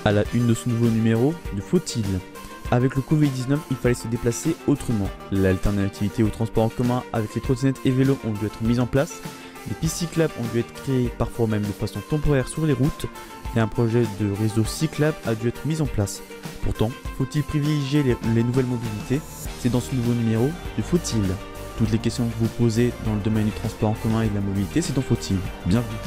À la une de ce nouveau numéro de Faut-il ? Avec le Covid-19, il fallait se déplacer autrement. L'alternativité au transport en commun avec les trottinettes et vélos ont dû être mises en place. Les pistes cyclables ont dû être créées, parfois même de façon temporaire sur les routes. Et un projet de réseau cyclable a dû être mis en place. Pourtant, faut-il privilégier les nouvelles mobilités ? C'est dans ce nouveau numéro de Faut-il ? Toutes les questions que vous posez dans le domaine du transport en commun et de la mobilité, c'est dans Faut-il ? Bienvenue.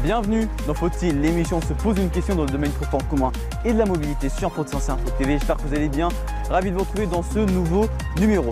Bienvenue dans Faut-il, l'émission se pose une question dans le domaine du transport en commun et de la mobilité sur Faut-il Info TV. J'espère que vous allez bien, ravi de vous retrouver dans ce nouveau numéro.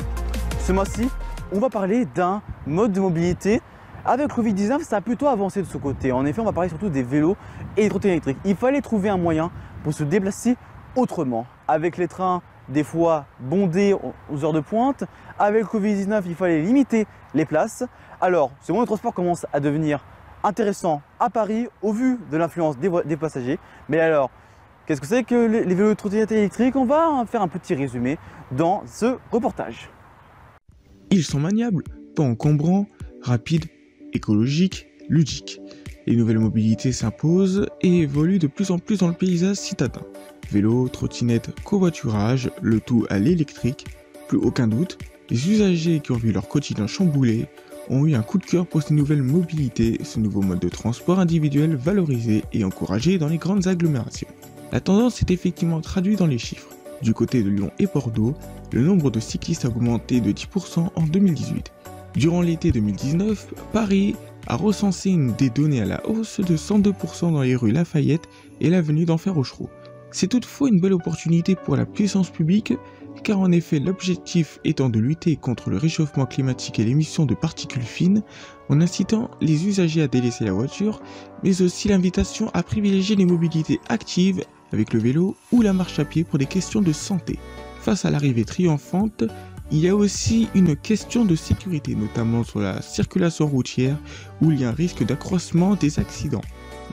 Ce mois-ci, on va parler d'un mode de mobilité. Avec le Covid-19, ça a plutôt avancé de ce côté. En effet, on va parler surtout des vélos et des trottinettes électriques. Il fallait trouver un moyen pour se déplacer autrement. Avec les trains, des fois bondés aux heures de pointe. Avec le Covid-19, il fallait limiter les places. Alors, ce mode de transport commence à devenir intéressant à Paris au vu de l'influence des passagers. Mais alors, qu'est-ce que c'est que les vélos et trottinettes électriques? On va faire un petit résumé dans ce reportage. Ils sont maniables, pas encombrants, rapides, écologiques, ludiques. Les nouvelles mobilités s'imposent et évoluent de plus en plus dans le paysage citadin. Vélo, trottinette, covoiturage, le tout à l'électrique, plus aucun doute, les usagers qui ont vu leur quotidien chamboulé ont eu un coup de cœur pour ces nouvelles mobilités, ce nouveau mode de transport individuel valorisé et encouragé dans les grandes agglomérations. La tendance est effectivement traduite dans les chiffres. Du côté de Lyon et Bordeaux, le nombre de cyclistes a augmenté de 10% en 2018. Durant l'été 2019, Paris a recensé des données à la hausse de 102% dans les rues Lafayette et l'avenue d'Enfer Auchereau. C'est toutefois une belle opportunité pour la puissance publique, car en effet l'objectif étant de lutter contre le réchauffement climatique et l'émission de particules fines, en incitant les usagers à délaisser la voiture, mais aussi l'invitation à privilégier les mobilités actives avec le vélo ou la marche à pied pour des questions de santé. Face à l'arrivée triomphante, il y a aussi une question de sécurité, notamment sur la circulation routière où il y a un risque d'accroissement des accidents.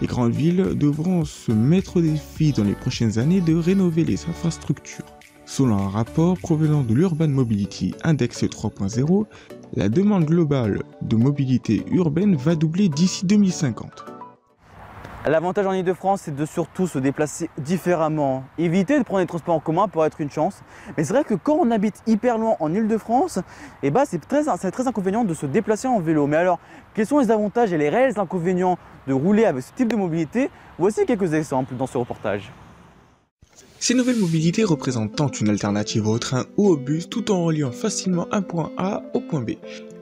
Les grandes villes devront se mettre au défi dans les prochaines années de rénover les infrastructures. Selon un rapport provenant de l'Urban Mobility Index 3.0, la demande globale de mobilité urbaine va doubler d'ici 2050. L'avantage en Ile-de-France, c'est de surtout se déplacer différemment. Éviter de prendre les transports en commun pourrait être une chance. Mais c'est vrai que quand on habite hyper loin en Ile-de-France, c'est très inconvénient de se déplacer en vélo. Mais alors, quels sont les avantages et les réels inconvénients de rouler avec ce type de mobilité? Voici quelques exemples dans ce reportage. Ces nouvelles mobilités représentent tant une alternative au train ou au bus tout en reliant facilement un point A au point B.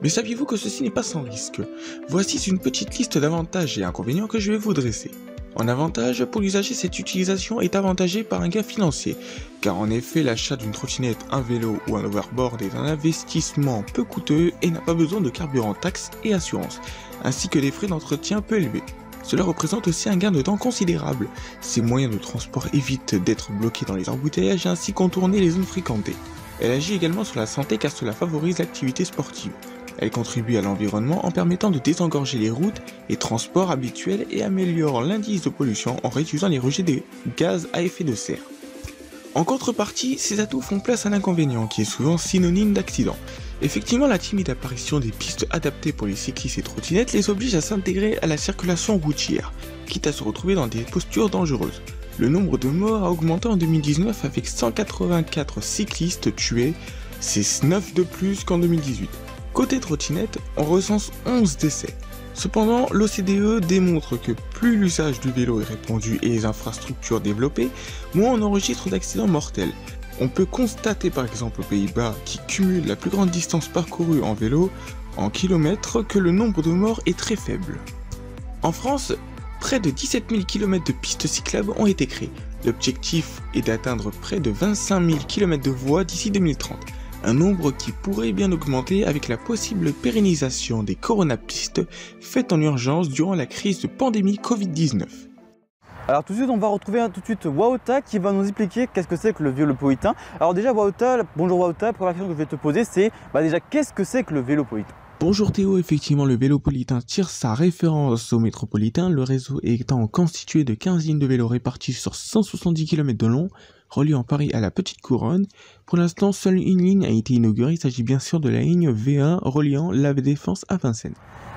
Mais saviez-vous que ceci n'est pas sans risque? Voici une petite liste d'avantages et inconvénients que je vais vous dresser. En avantage, pour l'usager, cette utilisation est avantagée par un gain financier, car en effet l'achat d'une trottinette, un vélo ou un overboard est un investissement peu coûteux et n'a pas besoin de carburant, taxes et assurances, ainsi que des frais d'entretien peu élevés. Cela représente aussi un gain de temps considérable. Ces moyens de transport évitent d'être bloqués dans les embouteillages et ainsi contourner les zones fréquentées. Elle agit également sur la santé car cela favorise l'activité sportive. Elle contribue à l'environnement en permettant de désengorger les routes et transports habituels et améliore l'indice de pollution en réduisant les rejets des gaz à effet de serre. En contrepartie, ces atouts font place à l'inconvénient qui est souvent synonyme d'accident. Effectivement, la timide apparition des pistes adaptées pour les cyclistes et trottinettes les oblige à s'intégrer à la circulation routière, quitte à se retrouver dans des postures dangereuses. Le nombre de morts a augmenté en 2019 avec 184 cyclistes tués, c'est 9 de plus qu'en 2018. Côté trottinette, on recense 11 décès. Cependant, l'OCDE démontre que plus l'usage du vélo est répandu et les infrastructures développées, moins on enregistre d'accidents mortels. On peut constater par exemple aux Pays-Bas, qui cumulent la plus grande distance parcourue en vélo en kilomètres, que le nombre de morts est très faible. En France, près de 17 000 km de pistes cyclables ont été créées. L'objectif est d'atteindre près de 25 000 km de voies d'ici 2030, un nombre qui pourrait bien augmenter avec la possible pérennisation des coronapistes faites en urgence durant la crise de pandémie Covid-19. Alors tout de suite, on va retrouver tout de suite Waota qui va nous expliquer qu'est-ce que c'est que le vélopolitain. Alors déjà Waota, bonjour Waota, la première question que je vais te poser c'est déjà qu'est-ce que c'est que le vélopolitain? Bonjour Théo, effectivement le vélopolitain tire sa référence au métropolitain, le réseau étant constitué de 15 lignes de vélos réparties sur 170 km de long, reliant Paris à la Petite Couronne. Pour l'instant, seule une ligne a été inaugurée, il s'agit bien sûr de la ligne V1 reliant la Défense à Vincennes.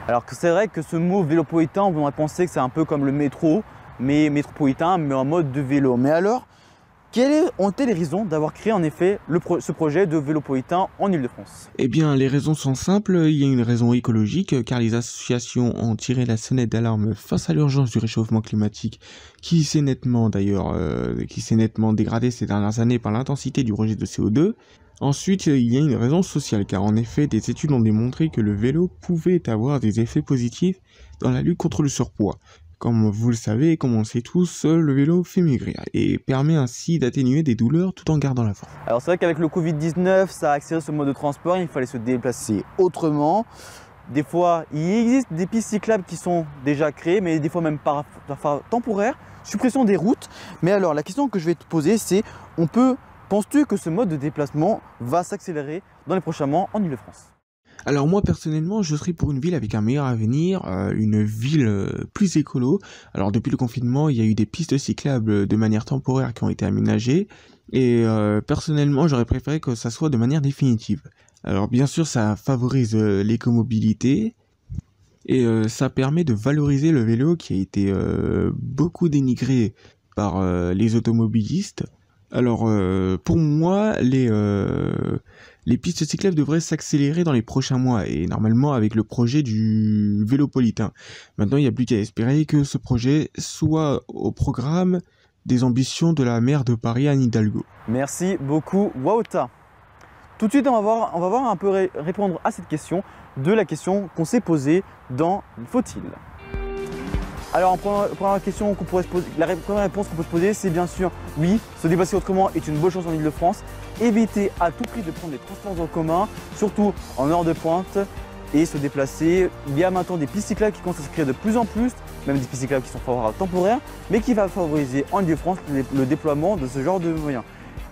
Alors que c'est vrai que ce mot vélopolitain, on pourrait penser que c'est un peu comme le métro, mais métropolitain, mais en mode de vélo. Mais alors, quelles ont été les raisons d'avoir créé en effet ce projet de vélopolitain en Ile-de-France? Eh bien, les raisons sont simples. Il y a une raison écologique, car les associations ont tiré la sonnette d'alarme face à l'urgence du réchauffement climatique, qui s'est nettement dégradé ces dernières années par l'intensité du rejet de CO2. Ensuite, il y a une raison sociale, car en effet, des études ont démontré que le vélo pouvait avoir des effets positifs dans la lutte contre le surpoids. Comme vous le savez et comme on le sait tous, le vélo fait maigrir et permet ainsi d'atténuer des douleurs tout en gardant la forme. Alors c'est vrai qu'avec le Covid-19, ça a accéléré ce mode de transport, il fallait se déplacer autrement. Des fois, il existe des pistes cyclables qui sont déjà créées, mais des fois même parfois temporaires, suppression des routes. Mais alors la question que je vais te poser, c'est penses-tu que ce mode de déplacement va s'accélérer dans les prochains mois en Ile-de-France? Alors moi personnellement je serais pour une ville avec un meilleur avenir, une ville plus écolo. Alors depuis le confinement il y a eu des pistes cyclables de manière temporaire qui ont été aménagées et personnellement j'aurais préféré que ça soit de manière définitive. Alors bien sûr ça favorise l'écomobilité et ça permet de valoriser le vélo qui a été beaucoup dénigré par les automobilistes. Alors pour moi les pistes cyclables devraient s'accélérer dans les prochains mois et normalement avec le projet du vélopolitain. Maintenant, il n'y a plus qu'à espérer que ce projet soit au programme des ambitions de la maire de Paris, Anne Hidalgo. Merci beaucoup Waota. Tout de suite, on va voir un peu répondre à cette question de la question qu'on s'est posée dans Faut-il. Alors, première question qu'on pourrait se poser, la première réponse qu'on peut se poser, c'est bien sûr oui, se déplacer autrement est une bonne chose en Ile-de-France. Éviter à tout prix de prendre les transports en commun, surtout en heure de pointe, et se déplacer. Il y a maintenant des pistes cyclables qui commencent à se créer de plus en plus, même des pistes cyclables qui sont favorables temporaires, mais qui va favoriser en Ile-de-France le déploiement de ce genre de moyens.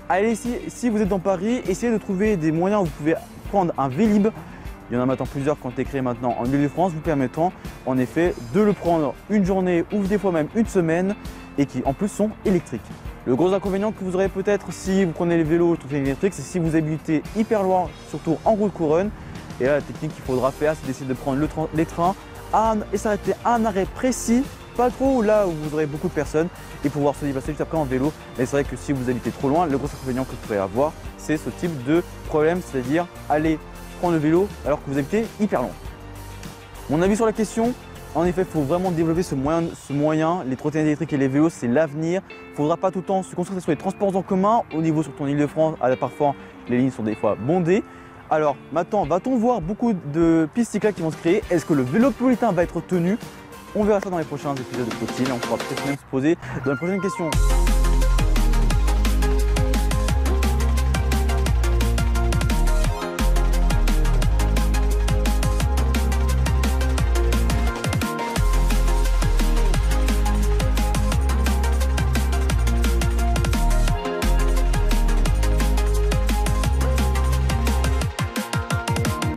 Allez, si vous êtes dans Paris, essayez de trouver des moyens où vous pouvez prendre un Vélib. Il y en a maintenant plusieurs qui ont été créés maintenant en Ile-de-France, vous permettant en effet de le prendre une journée ou des fois même une semaine et qui en plus sont électriques. Le gros inconvénient que vous aurez peut-être si vous prenez les vélos électriques, c'est si vous habitez hyper loin, surtout en route couronne. Et là, la technique qu'il faudra faire, c'est d'essayer de prendre les trains et s'arrêter à un arrêt précis, pas trop là où vous aurez beaucoup de personnes et pouvoir se déplacer juste après en vélo. Mais c'est vrai que si vous habitez trop loin, le gros inconvénient que vous pourrez avoir, c'est ce type de problème, c'est-à-dire aller prendre le vélo alors que vous habitez hyper loin. Mon avis sur la question, en effet, il faut vraiment développer ce moyen. Les trottinettes électriques et les vélos, c'est l'avenir. Il ne faudra pas tout le temps se concentrer sur les transports en commun. Au niveau sur ton Ile-de-France, parfois les lignes sont des fois bondées. Alors maintenant, va-t-on voir beaucoup de pistes cyclables qui vont se créer? Est-ce que le vélopolitain va être tenu? On verra ça dans les prochains épisodes de Faut-il. On pourra peut-être même se poser dans les prochaines questions.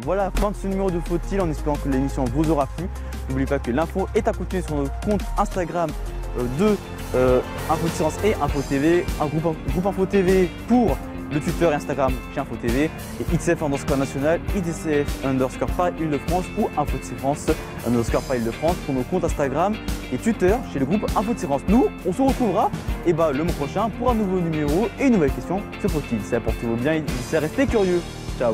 Voilà, fin de ce numéro de Faut-il, en espérant que l'émission vous aura plu. N'oubliez pas que l'info est à continuer sur notre compte Instagram de InfoScience et InfoTV, un groupe InfoTV pour le Twitter et Instagram chez InfoTV, et ITCF_national, ITCF_ Paris Ile-de-France ou InfoTFrance_ Paris Ile-de-France pour nos comptes Instagram et Twitter chez le groupe InfoTFrance. Nous, on se retrouvera le mois prochain pour un nouveau numéro et une nouvelle question sur Faut-il. C'est apportez-vous bien et c'est restez curieux. Ciao.